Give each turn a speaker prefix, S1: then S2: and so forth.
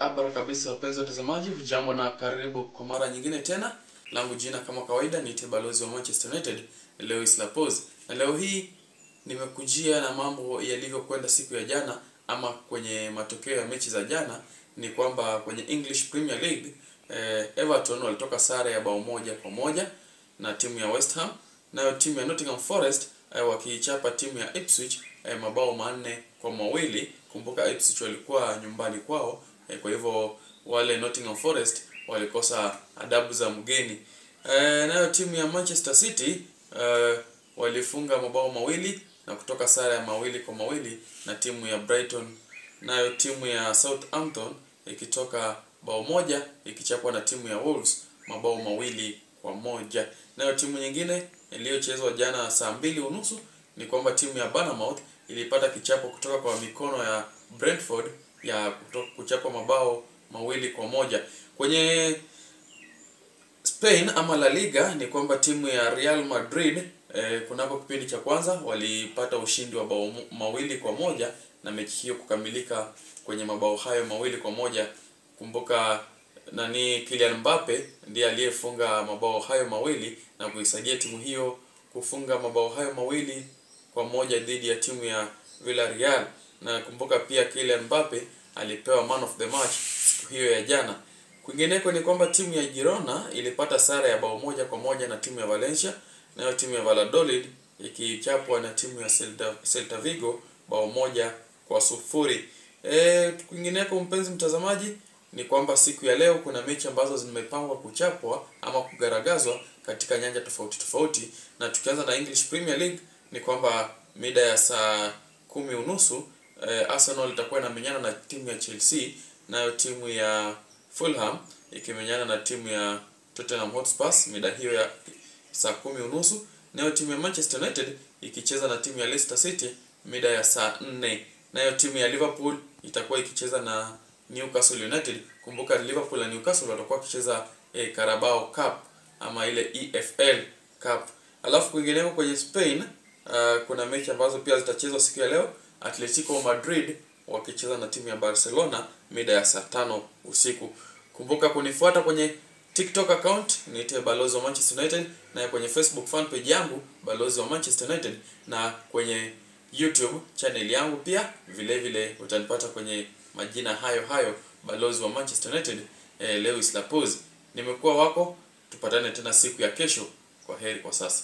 S1: Barabara kabisa wapenzi watazamaji, hujambo na karibu kwa mara nyingine tena. Langu jina kama kawaida ni balozi wa Manchester United, Lewis Lapoz. Na leo hii nimekujia na mambo yalivyokwenda siku ya jana, ama kwenye matokeo ya mechi za jana. Ni kwamba kwenye English Premier League Everton walitoka sare ya bao 1-1 na timu ya West Ham, na timu ya Nottingham Forest wakiichapa timu ya Ipswich mabao 4-2. Kumbuka Ipswich walikuwa nyumbani kwao, kwa hivyo wale Nottingham Forest walikosa adabu za mgeni. Nayo timu ya Manchester City walifunga mabao 2 na kutoka sare ya 2-2 na timu ya Brighton. Nayo timu ya Southampton ikitoka bao 1 ikichapwa na timu ya Wolves mabao 2-1. Nayo timu nyingine iliyochezwa jana saa 2:30 ni kwamba timu ya Bournemouth ilipata kichapo kutoka kwa mikono ya Brentford ya kuchapa mabao 2-1. Kwenye Spain ama La Liga ni kwamba timu ya Real Madrid kunako kipindi cha kwanza walipata ushindi wa bao 2-1 na mechi hiyo kukamilika kwenye mabao hayo 2-1. Kumbuka Kylian Mbappe ndiye aliyefunga mabao hayo 2 na kuisaidia timu hiyo kufunga mabao hayo 2-1 dhidi ya timu ya Villarreal. Na kumbuka pia Kylian Mbappe alipewa man of the match siku hiyo ya jana. Kwingineko ni kwamba timu ya Girona ilipata sare ya bao 1-1 na timu ya Valencia, nayo timu ya Valladolid ikichapwa na timu ya Celta Vigo bao 1-0. Kwingineko mpenzi mtazamaji ni kwamba siku ya leo kuna mechi ambazo zimepangwa kuchapwa ama kugaragazwa katika nyanja tofauti tofauti, na tukianza na English Premier League ni kwamba mida ya saa 10:30 Arsenal itakuwa inamenyana na timu ya Chelsea, nayo timu ya Fulham ikimenyana na timu ya Tottenham Hotspur mida hiyo ya saa 10:30. Nayo timu ya Manchester United ikicheza na timu ya Leicester City mida ya saa 4. Nayo timu ya Liverpool itakuwa ikicheza na Newcastle United. Kumbuka Liverpool na Newcastle watakuwa wakicheza Carabao Cup ama ile EFL Cup. Alafu kwingineko kwenye Spain kuna mechi ambazo pia zitachezwa siku ya leo. Atletico Madrid wakicheza na timu ya Barcelona mida ya saa 5 usiku. Kumbuka kunifuata kwenye TikTok account niite balozi wa Manchester United, na kwenye Facebook fan page yangu balozi wa Manchester United, na kwenye YouTube channel yangu pia vile vile utanipata kwenye majina hayo balozi wa Manchester United, Lewis Lapoz. Nimekuwa wako, tupatane tena siku ya kesho. Kwa heri kwa sasa.